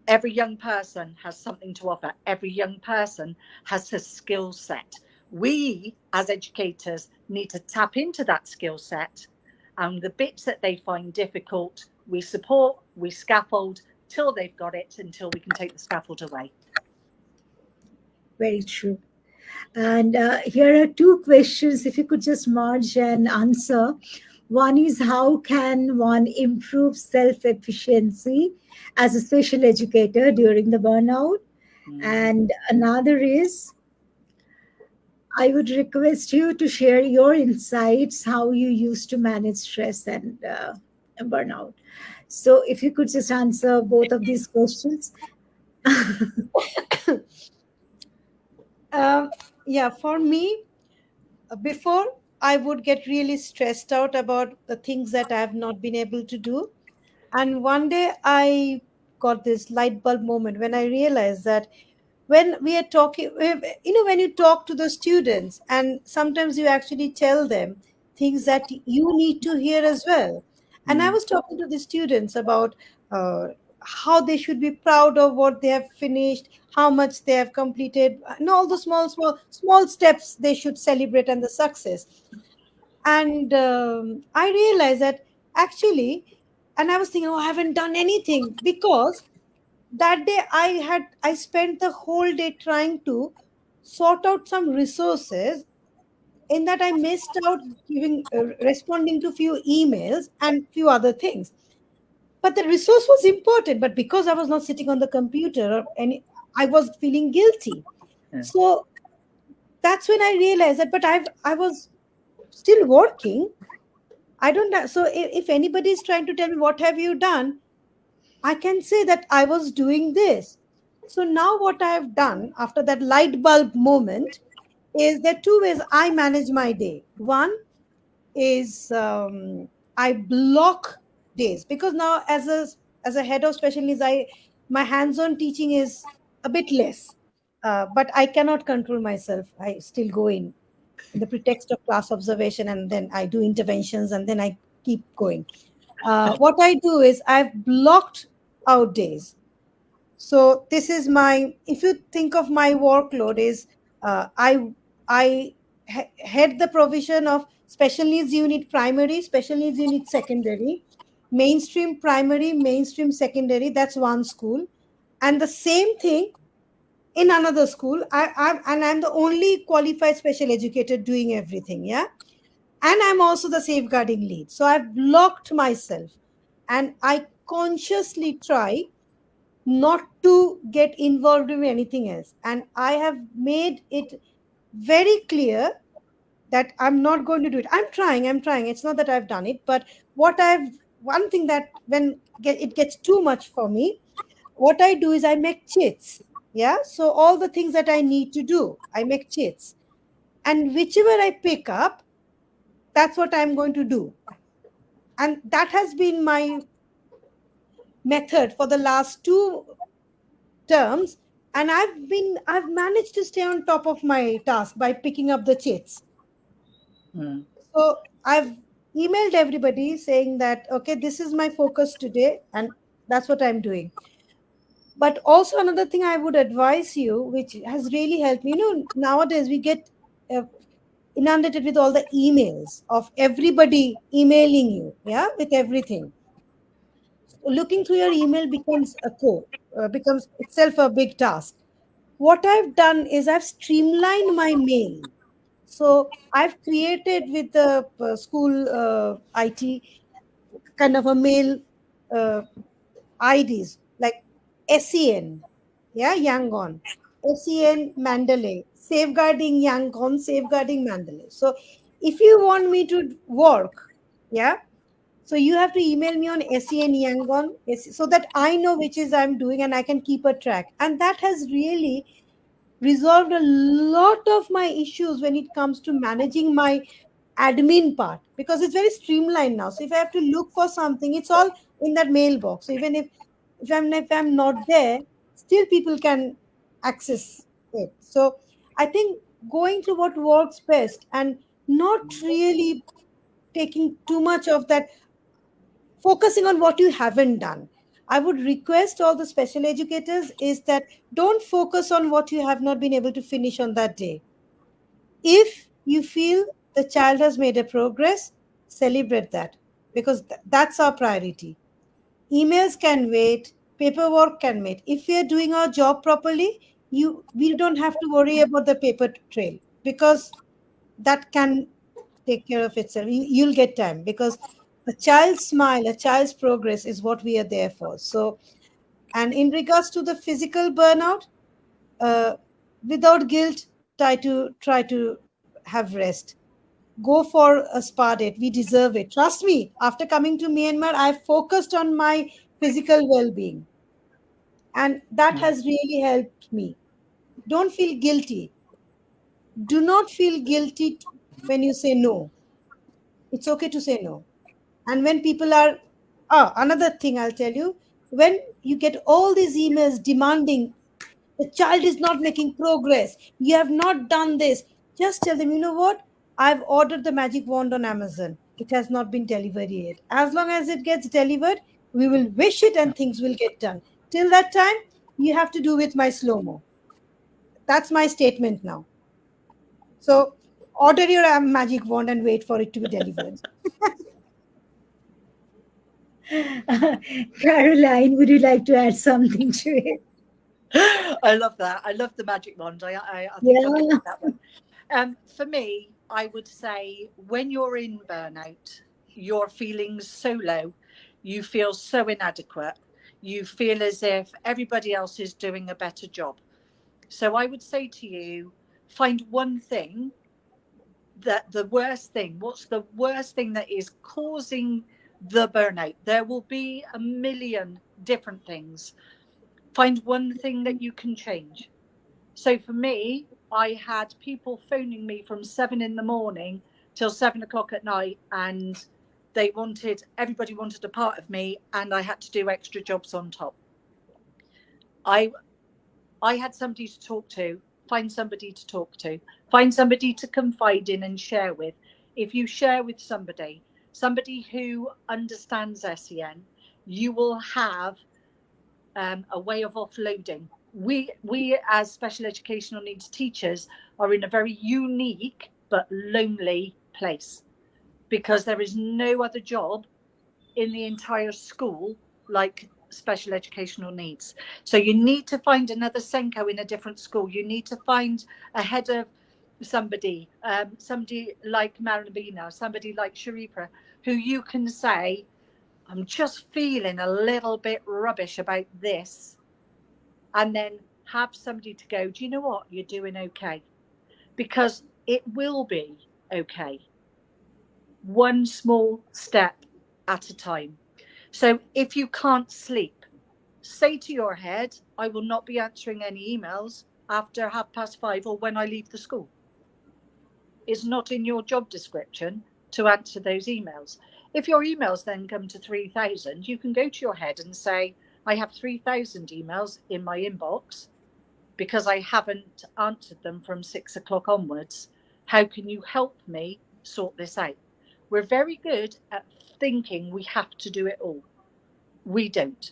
Every young person has something to offer. Every young person has a skill set. We, as educators, need to tap into that skill set. And the bits that they find difficult, we support, we scaffold till they've got it, until we can take the scaffold away. Very true. And here are two questions, if you could just merge and answer. One is, how can one improve self efficiency as a special educator during the burnout? And another is, I would request you to share your insights, how you used to manage stress and burnout. So, if you could just answer both of these questions. Yeah, for me, before I would get really stressed out about the things that I have not been able to do. And one day I got this light bulb moment when I realized that when we are talking, when you talk to the students, and sometimes you actually tell them things that you need to hear as well. And I was talking to the students about uh, how they should be proud of what they have finished, how much they have completed, and all the small steps they should celebrate, and the success. And I realized that actually, and I was thinking, oh, I haven't done anything, because that day I spent the whole day trying to sort out some resources, in that I missed out giving responding to few emails and few other things. But the resource was important, but because I was not sitting on the computer, and I was feeling guilty. Yeah. So that's when I realized that, but I was still working. I don't know. So if anybody is trying to tell me what have you done, I can say that I was doing this. So now what I have done after that light bulb moment is, there are two ways I manage my day. One is, I block days, because now as a head of special needs, I my hands-on teaching is a bit less, but I cannot control myself. I still go in the pretext of class observation, and then I do interventions, and then I keep going. What I do is, I've blocked out days. So this is my, if you think of my workload is, I head the provision of special needs unit primary, special needs unit secondary, mainstream primary, mainstream secondary. That's one school, and the same thing in another school. I'm the only qualified special educator doing everything. Yeah, and I'm also the safeguarding lead. So I've blocked myself, and I consciously try not to get involved in anything else. And I have made it very clear that I'm not going to do it. I'm trying. It's not that I've done it, but one thing that when it gets too much for me, what I do is I make cheats. Yeah. So all the things that I need to do, I make cheats. And whichever I pick up, that's what I'm going to do. And that has been my method for the last two terms. And I've managed to stay on top of my task by picking up the chits. So I've emailed everybody saying that, okay, this is my focus today, and that's what I'm doing. But also another thing I would advise you, which has really helped me, nowadays we get uh, inundated with all the emails of everybody emailing you, yeah, with everything. Looking through your email becomes itself a big task. what I've done is I've streamlined my mail. So I've created with the school IT kind of a mail uh, IDs like SEN, yeah, Yangon, SEN Mandalay, safeguarding Yangon, safeguarding Mandalay. So if you want me to work, yeah, so you have to email me on SEN Yangon so that I know which is I'm doing and I can keep a track. And that has really resolved a lot of my issues when it comes to managing my admin part, because it's very streamlined now. So if I have to look for something, it's all in that mailbox. So even if I'm not there, still people can access it. So I think going to what works best and not really taking too much of that, focusing on what you haven't done. I would request all the special educators is that don't focus on what you have not been able to finish on that day. If you feel the child has made a progress, celebrate that, because that's our priority. Emails can wait, paperwork can wait. If we are doing our job properly, we don't have to worry about the paper trail, because that can take care of itself. You'll get time, because a child's smile, a child's progress is what we are there for. So, and in regards to the physical burnout, uh, without guilt, try to have rest. Go for a spa date. We deserve it. Trust me. After coming to Myanmar, I've focused on my physical well-being, and that has really helped me. Don't feel guilty. Do not feel guilty when you say no. It's okay to say no. And when people are, another thing I'll tell you, when you get all these emails demanding the child is not making progress, you have not done this, just tell them, you know what, I've ordered the magic wand on Amazon, it has not been delivered yet. As long as it gets delivered, we will wish it and things will get done. Till that time, you have to do with my slow mo. That's my statement now. So order your magic wand and wait for it to be delivered. Caroline, would you like to add something to it? I love that. I love the magic wand. I think I'm going to Yeah. get that one. For me, I would say when you're in burnout, you're feeling so low, you feel so inadequate, you feel as if everybody else is doing a better job. So I would say to you, find one thing that the worst thing, what's the worst thing that is causing the burnout? There will be a million different things. Find one thing that you can change. So for me, I had people phoning me from 7 in the morning till 7 o'clock at night, and everybody wanted a part of me, and I had to do extra jobs on top. I I had somebody to talk to. Find somebody to talk to. Find somebody to confide in and share with. If you share with somebody who understands SEN, you will have a way of offloading. We as special educational needs teachers are in a very unique but lonely place, because there is no other job in the entire school like special educational needs. So you need to find another Senko in a different school. You need to find a head of somebody like Manobina, somebody like Sreepriya, who you can say, I'm just feeling a little bit rubbish about this, and then have somebody to go, do you know what, you're doing okay, because it will be okay, one small step at a time. So if you can't sleep, say to your head, I will not be answering any emails after 5:30 or when I leave the school. It's not in your job description to answer those emails. If your emails then come to 3,000, you can go to your head and say, I have 3,000 emails in my inbox because I haven't answered them from 6 o'clock onwards. How can you help me sort this out? We're very good at thinking we have to do it all. We don't.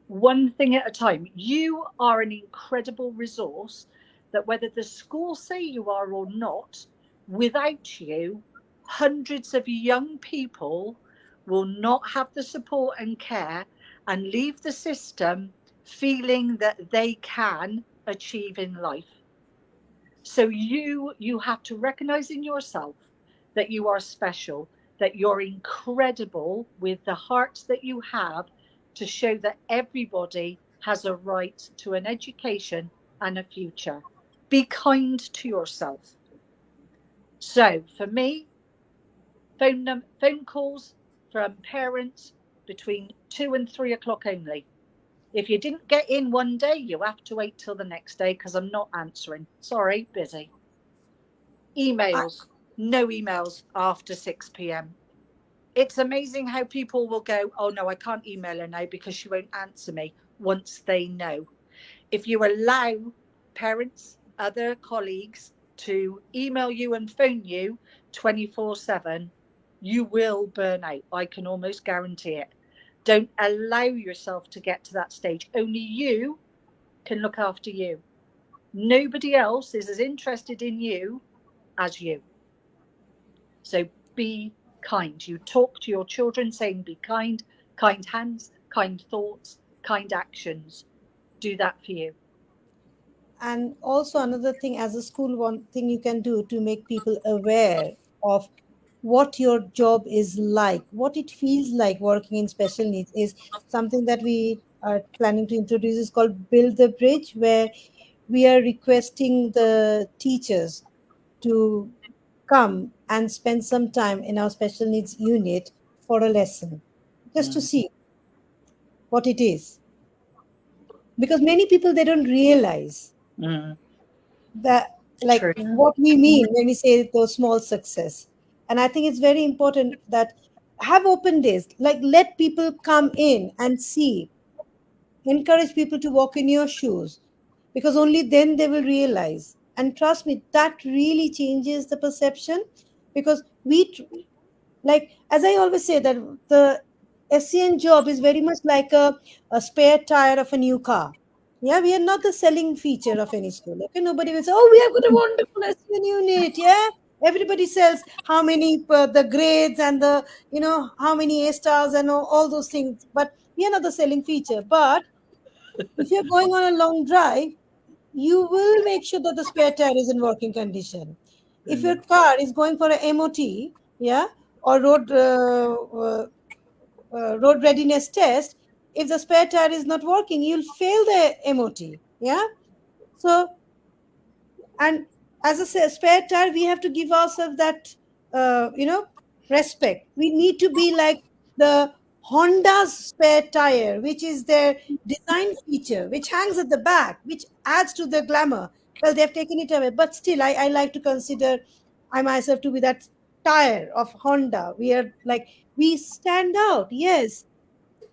One thing at a time. You are an incredible resource that, whether the school say you are or not, without you, hundreds of young people will not have the support and care and leave the system feeling that they can achieve in life. So you have to recognize in yourself that you are special, that you're incredible with the heart that you have, to show that everybody has a right to an education and a future. Be kind to yourself. So for me, phone calls from parents between 2 and 3 o'clock only. If you didn't get in one day, you have to wait till the next day because I'm not answering. Sorry, busy. I, Emails, no emails after 6 p.m. It's amazing how people will go, oh no, I can't email her now because she won't answer me, once they know. If you allow parents, other colleagues to email you and phone you 24/7, you will burn out. I can almost guarantee it. Don't allow yourself to get to that stage. Only you can look after you. Nobody else is as interested in you as you. So be kind. You talk to your children saying be kind, kind hands, kind thoughts, kind actions. Do that for you. and also another thing, as a school, one thing you can do to make people aware of what your job is like, what it feels like working in special needs, is something that we are planning to introduce, is called Build the Bridge, where we are requesting the teachers to come and spend some time in our special needs unit for a lesson, just to Mm, see what it is, because many people, they don't realize mm, that, like, true. what we mean when we say those small success. And I think it's very important that have open days, like let people come in and see, encourage people to walk in your shoes, because only then they will realize. And trust me, that really changes the perception, because like, as I always say, that the SCN job is very much like a spare tire of a new car. Yeah, we are not the selling feature of any school. Okay, nobody will say, "Oh, we have got a wonderful SCN unit." Yeah, everybody sells how many the grades and the, how many A stars and all those things. But we are not the selling feature. But if you're going on a long drive, you will make sure that the spare tire is in working condition. If your Mm. car is going for a MOT, yeah, or road readiness test, if the spare tire is not working, you'll fail the MOT. Yeah. So, and as a spare tire, we have to give ourselves that, respect. We need to be like the Honda's spare tire, which is their design feature, which hangs at the back, which adds to the glamour. Well, they've taken it away, but still, I like to consider I myself to be that tire of Honda. We are like, we stand out. Yes.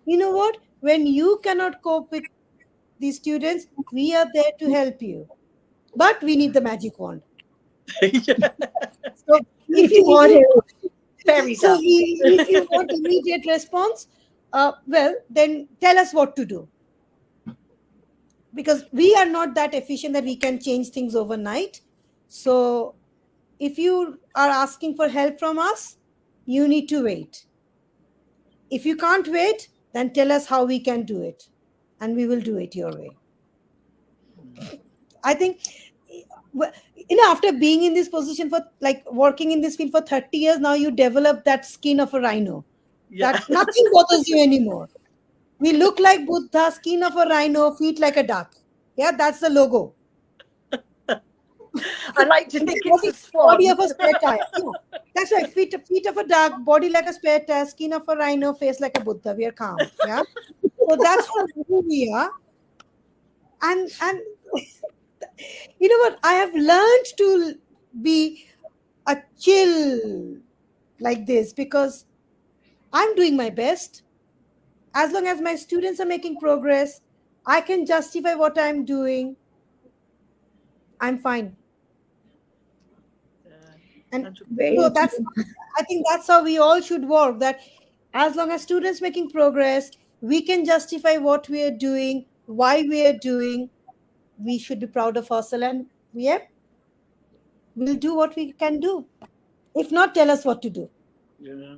You know what, when you cannot cope with these students, we are there to help you, but we need the magic wand. Yeah. So if If you you want it. Fairies so up. if you want immediate response, well, then tell us what to do, because we are not that efficient that we can change things overnight. So if you are asking for help from us, you need to wait. If you can't wait, then tell us how we can do it, and we will do it your way. I think, well, after being in this position for, like, working in this field for 30 years, now you develop that skin of a rhino, Yeah. that nothing bothers you anymore. We look like Buddha, skin of a rhino, feet like a duck. Yeah, that's the logo. I like to think it's body, a body swan. of a spare tire. Yeah, that's right. Feet of a duck, body like a spare tire, skin of a rhino, face like a Buddha. We are calm. Yeah. So that's who we are. And you know what? I have learned to be a chill like this, because I'm doing my best. As long as my students are making progress, I can justify what I'm doing. I'm fine. Yeah, And so 100%. Very that's, true. I think that's how we all should work. That as long as students making progress, we can justify what we are doing, why we are doing. We should be proud of ourselves, and yep, we'll do what we can do. If not, tell us what to do. Yeah.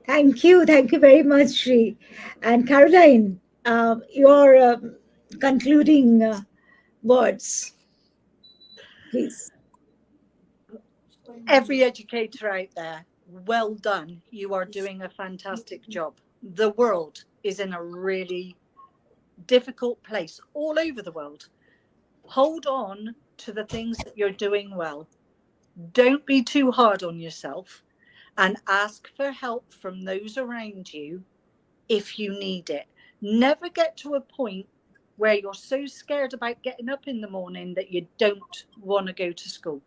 Thank you. Thank you very much, Sri. And Caroline. Your concluding words, please. Every educator out there, well done. You are doing a fantastic job. The world is in a really difficult place all over the world. Hold on to the things that you're doing well. Don't be too hard on yourself, and ask for help from those around you if you need it. Never get to a point where you're so scared about getting up in the morning that you don't want to go to school.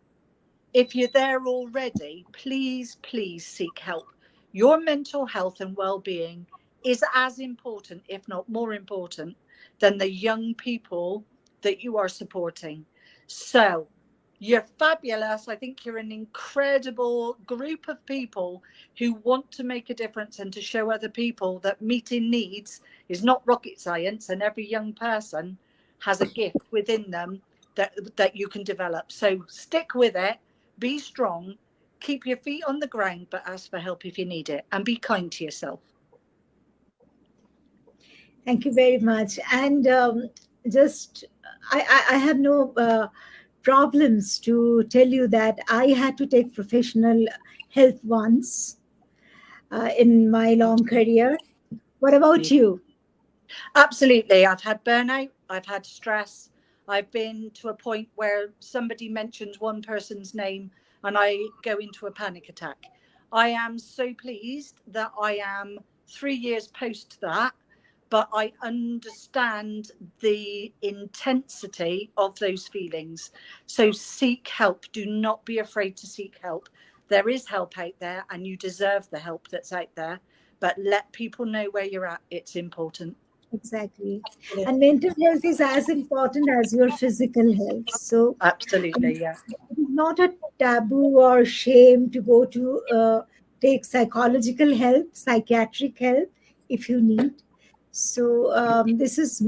If you're there already, please, please seek help. Your mental health and well being is as important, if not more important, than the young people that you are supporting. So, you're fabulous. I think you're an incredible group of people who want to make a difference and to show other people that meeting needs is not rocket science, and every young person has a gift within them that you can develop. So stick with it, be strong, keep your feet on the ground, but ask for help if you need it, and be kind to yourself. Thank you very much. And just, I have no problems to tell you that I had to take professional help once in my long career. What about you? Absolutely. I've had burnout, I've had stress. I've been to a point where somebody mentions one person's name and I go into a panic attack. I am so pleased that I am 3 years post that, but I understand the intensity of those feelings. So seek help. Do not be afraid to seek help. There is help out there and you deserve the help that's out there, but let people know where you're at. It's important. Exactly. Yeah. And mental health is as important as your physical health. So Absolutely, yeah. it is not a taboo or shame to go to take psychological help, psychiatric help if you need. So this is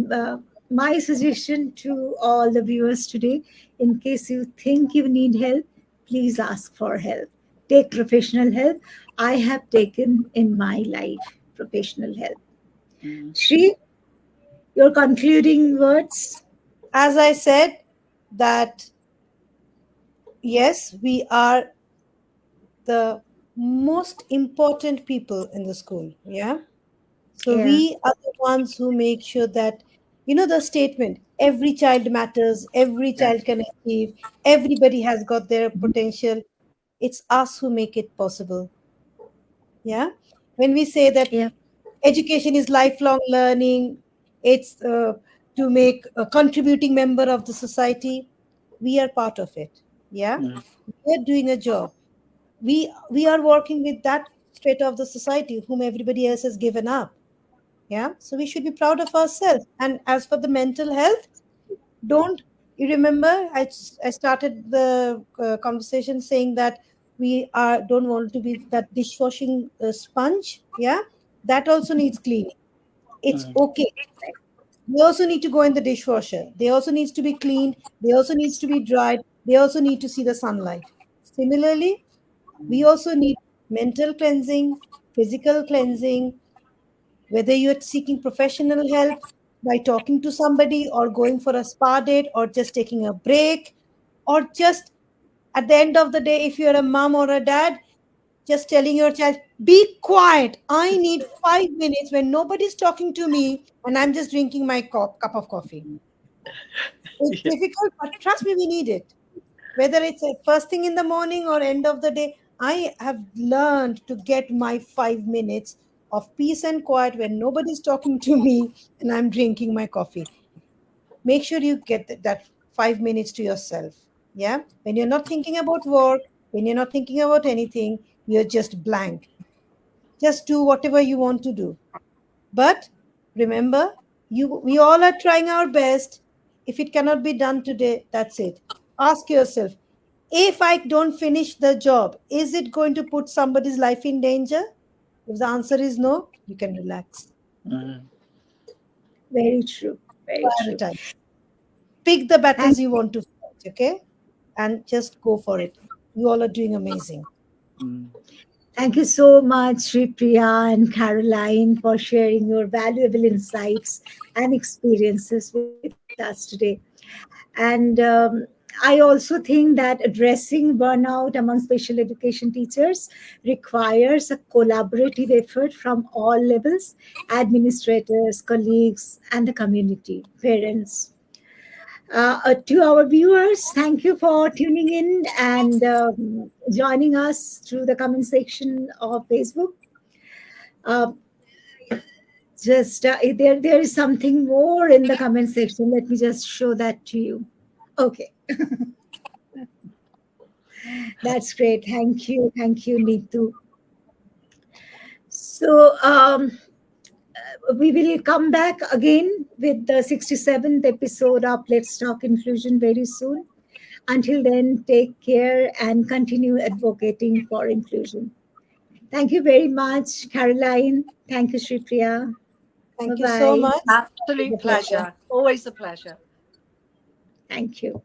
my suggestion to all the viewers today. In case you think you need help, please ask for help. Take professional help. I have taken in my life professional help. Mm. Shri, your concluding words? As I said, that yes, we are the most important people in the school. Yeah. So Yeah, we are the ones who make sure that, the statement, every child matters, every Yeah. child can achieve, everybody has got their potential. It's us who make it possible. Yeah. When we say that yeah, education is lifelong learning, it's to make a contributing member of the society, we are part of it. Yeah. Mm. We are doing a job. We are working with that strata of the society whom everybody else has given up. Yeah, so we should be proud of ourselves. And as for the mental health, don't you remember I started the conversation saying that we are don't want to be that dishwashing sponge. Yeah, that also needs cleaning. It's Mm. okay. They also need to go in the dishwasher. They also needs to be cleaned. They also needs to be dried. They also need to see the sunlight. Similarly, we also need mental cleansing, physical cleansing, whether you're seeking professional help by talking to somebody or going for a spa date or just taking a break, or just at the end of the day, if you're a mom or a dad, just telling your child, be quiet. I need 5 minutes when nobody's talking to me and I'm just drinking my cup of coffee. It's Yeah. difficult, but trust me, we need it. Whether it's at first thing in the morning or end of the day, I have learned to get my 5 minutes of peace and quiet when nobody's talking to me and I'm drinking my coffee. Make sure you get that 5 minutes to yourself. Yeah. When you're not thinking about work, when you're not thinking about anything, you're just blank. Just do whatever you want to do. But remember, we all are trying our best. If it cannot be done today, that's it. Ask yourself, if I don't finish the job, is it going to put somebody's life in danger? If the answer is no, you can relax. Mm. very true. Very true. Prioritize. Pick the Thank battles you want to fight, okay? And just go for it. You all are doing amazing. Mm. Thank you so much, Sreepriya and Caroline, for sharing your valuable insights and experiences with us today. And I also think that addressing burnout among special education teachers requires a collaborative effort from all levels: administrators, colleagues, and the community, parents. To our viewers, thank you for tuning in and joining us through the comment section of Facebook. Uh, there is something more in the comment section. Let me just show that to you. Okay, that's great. Thank you, Neetu. So we will come back again with the 67th episode of Let's Talk Inclusion very soon. Until then, take care and continue advocating for inclusion. Thank you very much, Caroline. Thank you, Sripriya. Bye Thank you so bye. much. It was Absolute a pleasure. pleasure. Always a pleasure. Thank you.